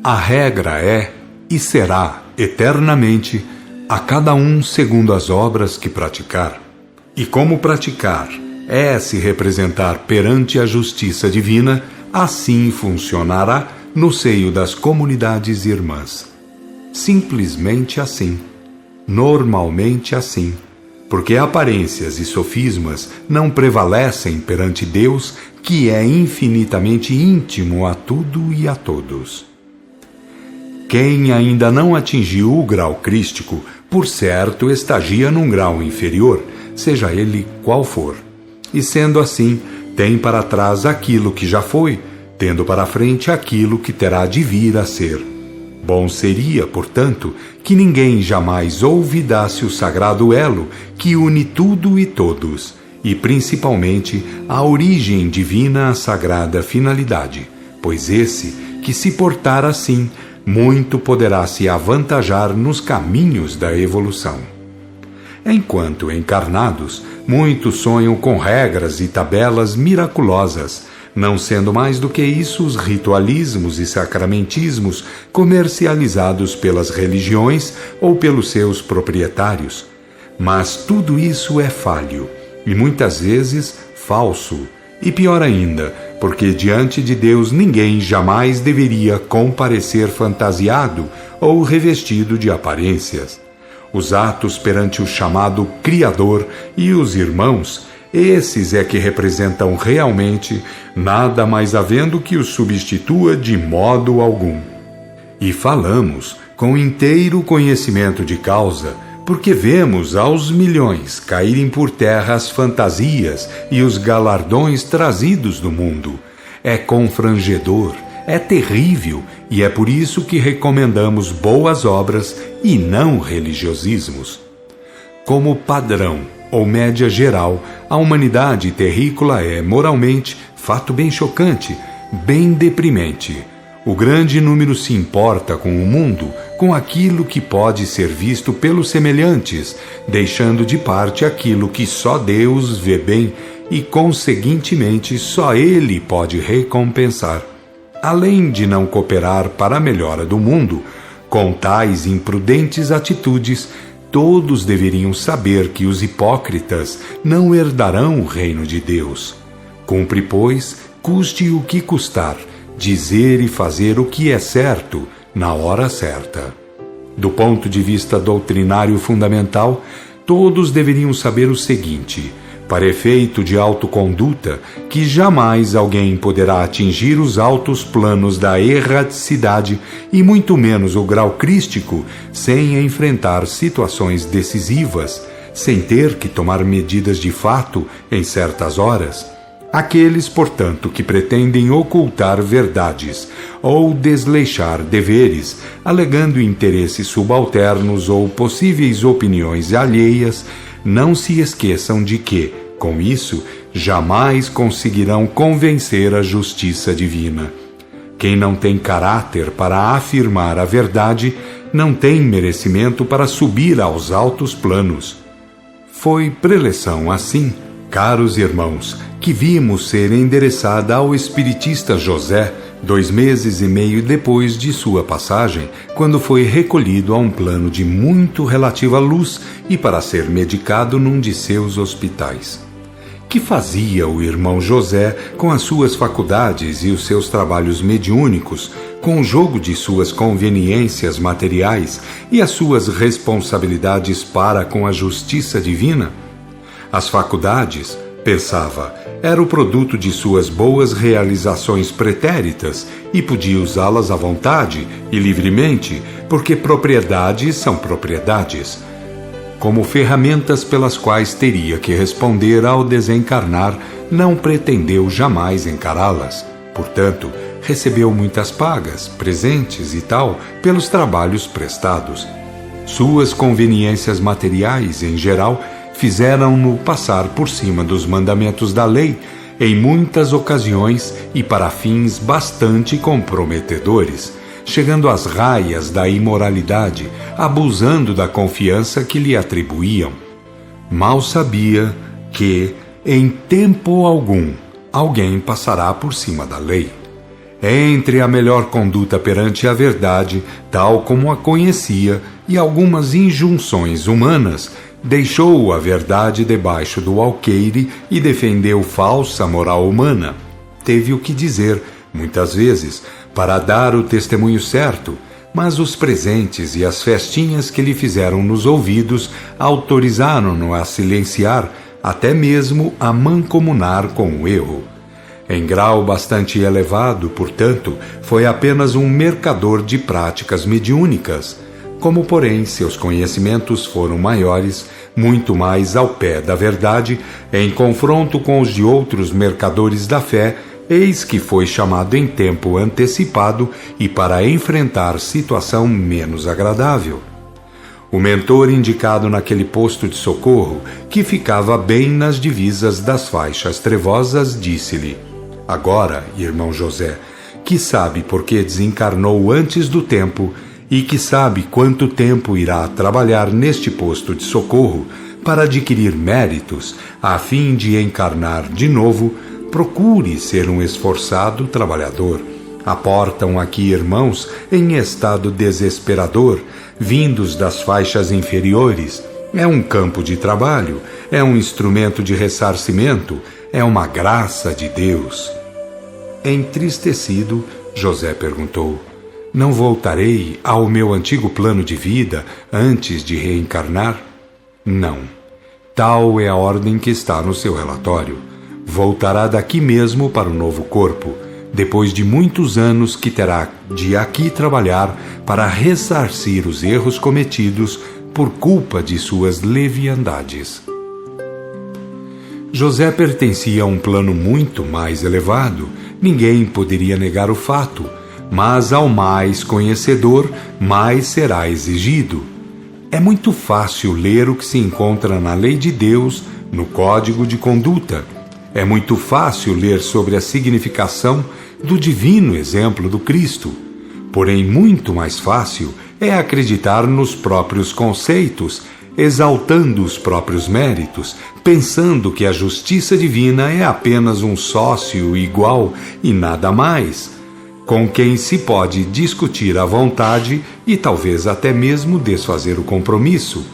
A regra é, e será, eternamente, a cada um segundo as obras que praticar. E como praticar é se representar perante a justiça divina, assim funcionará no seio das comunidades irmãs. Simplesmente assim. Normalmente assim. Porque aparências e sofismas não prevalecem perante Deus, que é infinitamente íntimo a tudo e a todos. Quem ainda não atingiu o grau crístico, por certo, estagia num grau inferior, seja ele qual for. E sendo assim, tem para trás aquilo que já foi, tendo para frente aquilo que terá de vir a ser. Bom seria, portanto, que ninguém jamais olvidasse o sagrado elo que une tudo e todos, e principalmente a origem divina à sagrada finalidade, pois esse, que se portar assim, muito poderá se avantajar nos caminhos da evolução. Enquanto encarnados, muitos sonham com regras e tabelas miraculosas, não sendo mais do que isso os ritualismos e sacramentismos comercializados pelas religiões ou pelos seus proprietários. Mas tudo isso é falho, e muitas vezes falso, e pior ainda, porque diante de Deus ninguém jamais deveria comparecer fantasiado ou revestido de aparências. Os atos perante o chamado Criador e os irmãos, esses é que representam realmente, nada mais havendo que os substitua de modo algum. E falamos com inteiro conhecimento de causa, porque vemos aos milhões caírem por terra as fantasias e os galardões trazidos do mundo. É confrangedor, é terrível, e é por isso que recomendamos boas obras e não religiosismos. Como padrão ou média geral, a humanidade terrícola é, moralmente, fato bem chocante, bem deprimente. O grande número se importa com o mundo, com aquilo que pode ser visto pelos semelhantes, deixando de parte aquilo que só Deus vê bem e, conseguintemente, só Ele pode recompensar. Além de não cooperar para a melhora do mundo, com tais imprudentes atitudes, todos deveriam saber que os hipócritas não herdarão o reino de Deus. Cumpre, pois, custe o que custar, dizer e fazer o que é certo, na hora certa. Do ponto de vista doutrinário fundamental, todos deveriam saber o seguinte: para efeito de autoconduta, que jamais alguém poderá atingir os altos planos da erraticidade e muito menos o grau crístico sem enfrentar situações decisivas, sem ter que tomar medidas de fato em certas horas. Aqueles, portanto, que pretendem ocultar verdades ou desleixar deveres, alegando interesses subalternos ou possíveis opiniões alheias, não se esqueçam de que, com isso, jamais conseguirão convencer a justiça divina. Quem não tem caráter para afirmar a verdade, não tem merecimento para subir aos altos planos. Foi preleção assim, caros irmãos, que vimos ser endereçada ao espiritista José 2 meses e meio depois de sua passagem, quando foi recolhido a um plano de muito relativa luz e para ser medicado num de seus hospitais. Que fazia o irmão José com as suas faculdades e os seus trabalhos mediúnicos, com o jogo de suas conveniências materiais e as suas responsabilidades para com a justiça divina? As faculdades, pensava, era o produto de suas boas realizações pretéritas e podia usá-las à vontade e livremente, porque propriedades são propriedades, como ferramentas pelas quais teria que responder ao desencarnar, não pretendeu jamais encará-las. Portanto, recebeu muitas pagas, presentes e tal, pelos trabalhos prestados. Suas conveniências materiais, em geral, fizeram-no passar por cima dos mandamentos da lei, em muitas ocasiões e para fins bastante comprometedores, chegando às raias da imoralidade, abusando da confiança que lhe atribuíam. Mal sabia que, em tempo algum, alguém passará por cima da lei. entre a melhor conduta perante a verdade, tal como a conhecia, e algumas injunções humanas, deixou a verdade debaixo do alqueire e defendeu falsa moral humana. Teve o que dizer, muitas vezes, para dar o testemunho certo, mas os presentes e as festinhas que lhe fizeram nos ouvidos autorizaram-no a silenciar, até mesmo a mancomunar com o erro. Em grau bastante elevado, portanto, foi apenas um mercador de práticas mediúnicas. Como, porém, seus conhecimentos foram maiores, muito mais ao pé da verdade, em confronto com os de outros mercadores da fé, eis que foi chamado em tempo antecipado e para enfrentar situação menos agradável. O mentor indicado naquele posto de socorro, que ficava bem nas divisas das faixas trevosas, disse-lhe: agora, irmão José, que sabe por que desencarnou antes do tempo e que sabe quanto tempo irá trabalhar neste posto de socorro para adquirir méritos a fim de encarnar de novo, procure ser um esforçado trabalhador. Aportam aqui irmãos em estado desesperador, vindos das faixas inferiores. É um campo de trabalho, é um instrumento de ressarcimento, é uma graça de Deus. Entristecido, José perguntou: não voltarei ao meu antigo plano de vida antes de reencarnar? Não. Tal é a ordem que está no seu relatório. Voltará daqui mesmo para o novo corpo, depois de muitos anos que terá de aqui trabalhar para ressarcir os erros cometidos por culpa de suas leviandades. José pertencia a um plano muito mais elevado, ninguém poderia negar o fato, mas ao mais conhecedor, mais será exigido. É muito fácil ler o que se encontra na lei de Deus, no código de conduta. É muito fácil ler sobre a significação do divino exemplo do Cristo. Porém, muito mais fácil é acreditar nos próprios conceitos, exaltando os próprios méritos, pensando que a justiça divina é apenas um sócio igual e nada mais, com quem se pode discutir à vontade e talvez até mesmo desfazer o compromisso.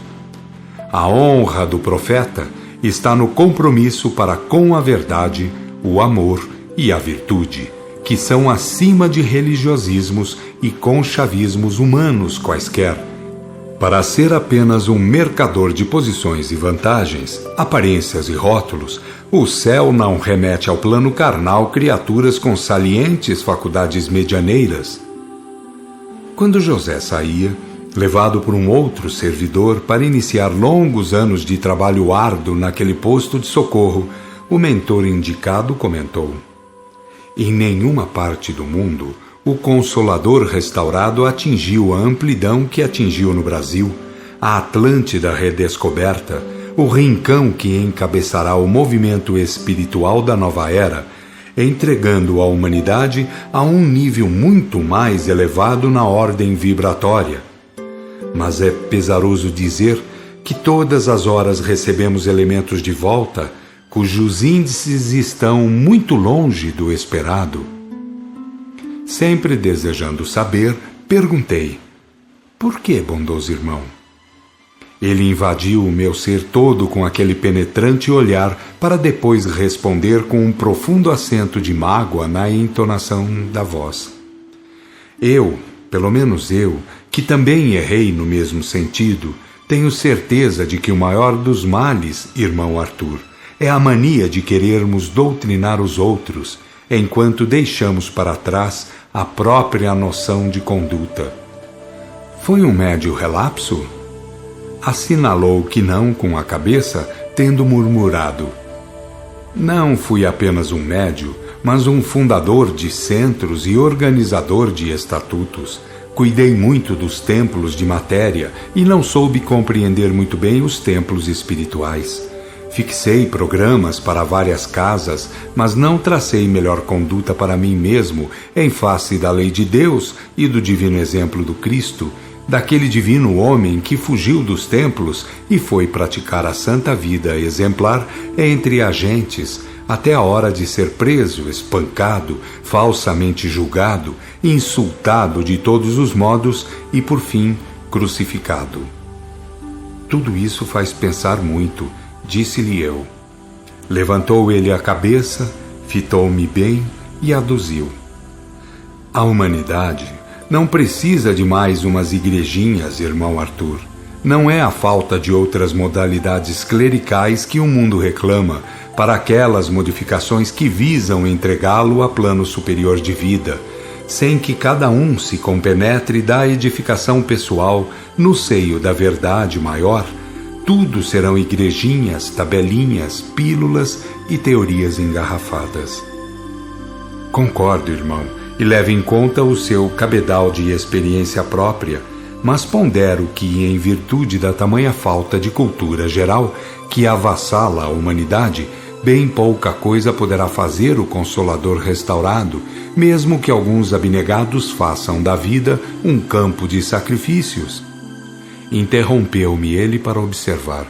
A honra do profeta está no compromisso para com a verdade, o amor e a virtude, que são acima de religiosismos e conchavismos humanos quaisquer. Para ser apenas um mercador de posições e vantagens, aparências e rótulos, o céu não remete ao plano carnal criaturas com salientes faculdades medianeiras. Quando José saía, levado por um outro servidor para iniciar longos anos de trabalho árduo naquele posto de socorro, o mentor indicado comentou: em nenhuma parte do mundo o Consolador restaurado atingiu a amplidão que atingiu no Brasil, a Atlântida redescoberta, o rincão que encabeçará o movimento espiritual da nova era, entregando a humanidade a um nível muito mais elevado na ordem vibratória. Mas é pesaroso dizer que todas as horas recebemos elementos de volta cujos índices estão muito longe do esperado. Sempre desejando saber, perguntei: por que, bondoso irmão? Ele invadiu o meu ser todo com aquele penetrante olhar para depois responder com um profundo acento de mágoa na entonação da voz. Eu, pelo menos eu, que também errei no mesmo sentido, tenho certeza de que o maior dos males, irmão Arthur, é a mania de querermos doutrinar os outros, enquanto deixamos para trás a própria noção de conduta. Foi um médio relapso? Assinalou que não com a cabeça, tendo murmurado: não fui apenas um médio, mas um fundador de centros e organizador de estatutos. Cuidei muito dos templos de matéria e não soube compreender muito bem os templos espirituais. Fixei programas para várias casas, mas não tracei melhor conduta para mim mesmo em face da lei de Deus e do divino exemplo do Cristo, daquele divino homem que fugiu dos templos e foi praticar a santa vida exemplar entre as gentes, até a hora de ser preso, espancado, falsamente julgado, insultado de todos os modos e, por fim, crucificado. Tudo isso faz pensar muito, disse-lhe eu. Levantou ele a cabeça, fitou-me bem e aduziu. A humanidade não precisa de mais umas igrejinhas, irmão Arthur. Não é a falta de outras modalidades clericais que o mundo reclama para aquelas modificações que visam entregá-lo a plano superior de vida, sem que cada um se compenetre da edificação pessoal no seio da verdade maior. Tudo serão igrejinhas, tabelinhas, pílulas e teorias engarrafadas. Concordo, irmão, e leve em conta o seu cabedal de experiência própria, mas pondero que, em virtude da tamanha falta de cultura geral que avassala a humanidade, bem pouca coisa poderá fazer o Consolador restaurado, mesmo que alguns abnegados façam da vida um campo de sacrifícios. Interrompeu-me ele para observar.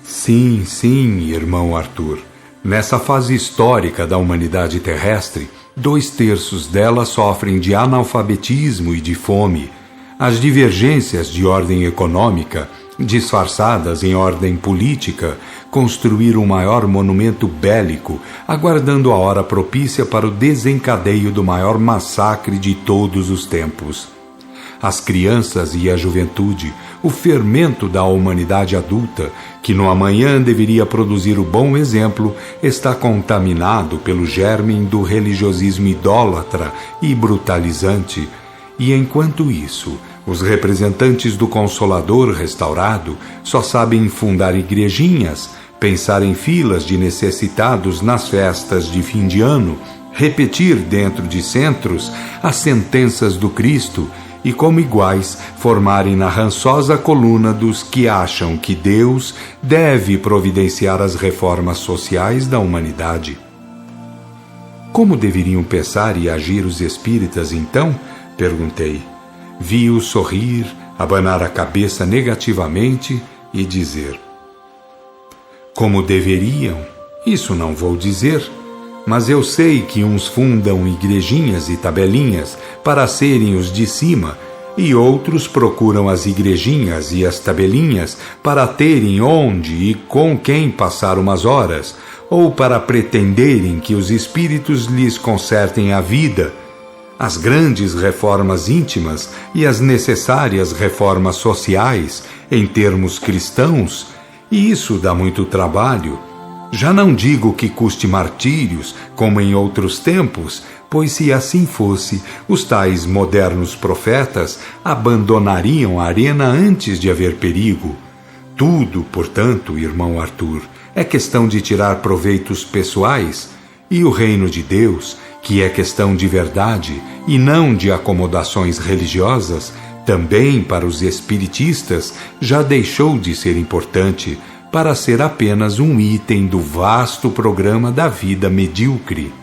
Sim, irmão Arthur. Nessa fase histórica da humanidade terrestre, 2/3 dela sofrem de analfabetismo e de fome. As divergências de ordem econômica, disfarçadas em ordem política, construíram um maior monumento bélico, aguardando a hora propícia para o desencadeio do maior massacre de todos os tempos. As crianças e a juventude, o fermento da humanidade adulta, que no amanhã deveria produzir o bom exemplo, está contaminado pelo germe do religiosismo idólatra e brutalizante. E enquanto isso, os representantes do Consolador restaurado só sabem fundar igrejinhas, pensar em filas de necessitados nas festas de fim de ano, repetir dentro de centros as sentenças do Cristo e, como iguais, formarem na rançosa coluna dos que acham que Deus deve providenciar as reformas sociais da humanidade. Como deveriam pensar e agir os espíritas, então? Perguntei. Vi-o sorrir, abanar a cabeça negativamente e dizer: como deveriam? Isso não vou dizer. Mas eu sei que uns fundam igrejinhas e tabelinhas para serem os de cima, e outros procuram as igrejinhas e as tabelinhas para terem onde e com quem passar umas horas, ou para pretenderem que os espíritos lhes consertem a vida. As grandes reformas íntimas e as necessárias reformas sociais, em termos cristãos, e isso dá muito trabalho. Já não digo que custe martírios, como em outros tempos, pois se assim fosse, os tais modernos profetas abandonariam a arena antes de haver perigo. Tudo, portanto, irmão Arthur, é questão de tirar proveitos pessoais, e o reino de Deus, que é questão de verdade e não de acomodações religiosas, também para os espiritistas já deixou de ser importante, para ser apenas um item do vasto programa da vida medíocre.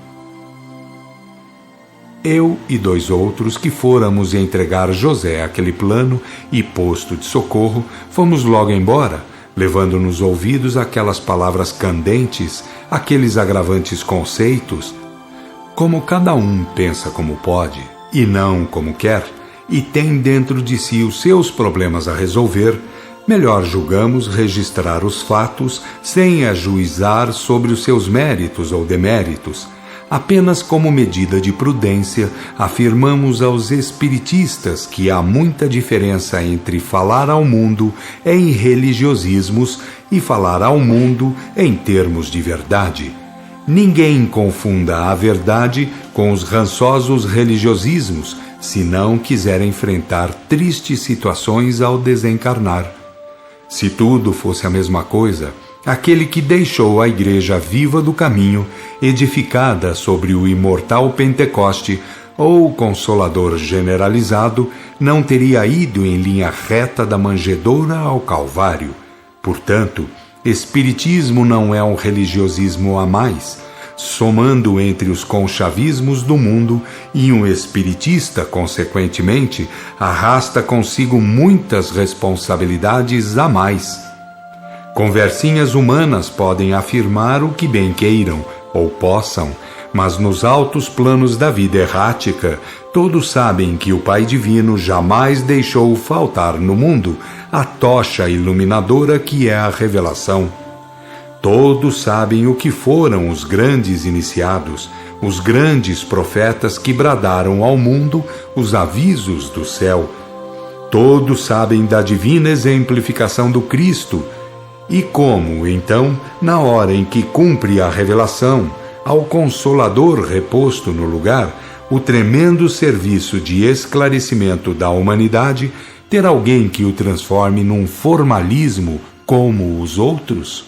Eu e 2 outros que fôramos entregar José aquele plano e posto de socorro, fomos logo embora, levando nos ouvidos aquelas palavras candentes, aqueles agravantes conceitos. Como cada um pensa como pode, e não como quer, e tem dentro de si os seus problemas a resolver, melhor julgamos registrar os fatos sem ajuizar sobre os seus méritos ou deméritos. Apenas como medida de prudência, afirmamos aos espiritistas que há muita diferença entre falar ao mundo em religiosismos e falar ao mundo em termos de verdade. Ninguém confunda a verdade com os rançosos religiosismos, se não quiser enfrentar tristes situações ao desencarnar. Se tudo fosse a mesma coisa, aquele que deixou a Igreja viva do caminho, edificada sobre o imortal Pentecoste, ou Consolador generalizado, não teria ido em linha reta da manjedoura ao Calvário. Portanto, Espiritismo não é um religiosismo a mais, somando entre os conchavismos do mundo, e um espiritista, consequentemente, arrasta consigo muitas responsabilidades a mais. Conversinhas humanas podem afirmar o que bem queiram, ou possam, mas nos altos planos da vida errática, todos sabem que o Pai Divino jamais deixou faltar no mundo a tocha iluminadora que é a revelação. Todos sabem o que foram os grandes iniciados, os grandes profetas que bradaram ao mundo os avisos do céu. Todos sabem da divina exemplificação do Cristo e como, então, na hora em que cumpre a revelação, ao Consolador reposto no lugar, o tremendo serviço de esclarecimento da humanidade, ter alguém que o transforme num formalismo como os outros?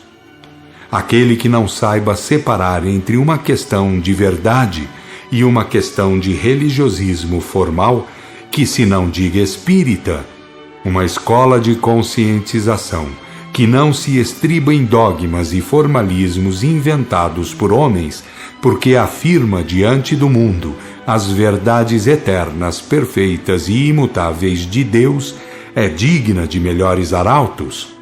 Aquele que não saiba separar entre uma questão de verdade e uma questão de religiosismo formal, que se não diga espírita, uma escola de conscientização, que não se estriba em dogmas e formalismos inventados por homens, porque afirma diante do mundo as verdades eternas, perfeitas e imutáveis de Deus, é digna de melhores arautos.